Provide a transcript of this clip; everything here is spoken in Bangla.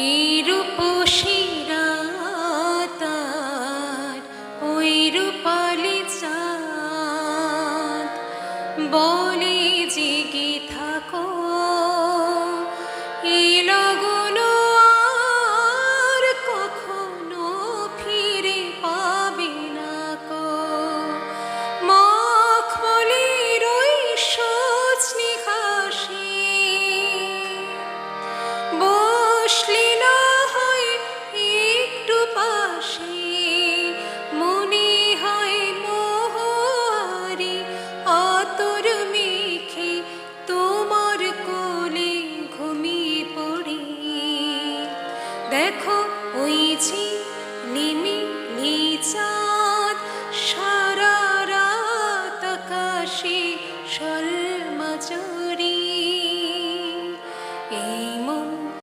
এই রূপসী রাত আর ওই রূপালি চাঁদ বলে জেগে থাকো, এই লগন আর কখনো ফিরে পাবে না কো। মখমলের ওই সজনে ঘাসে বসলে না হয় একটু পাশে, মনে হয় মোহরে আতর মেখে তোমার কোলে ঘুমিয়ে পড়ি। দেখো ওই যে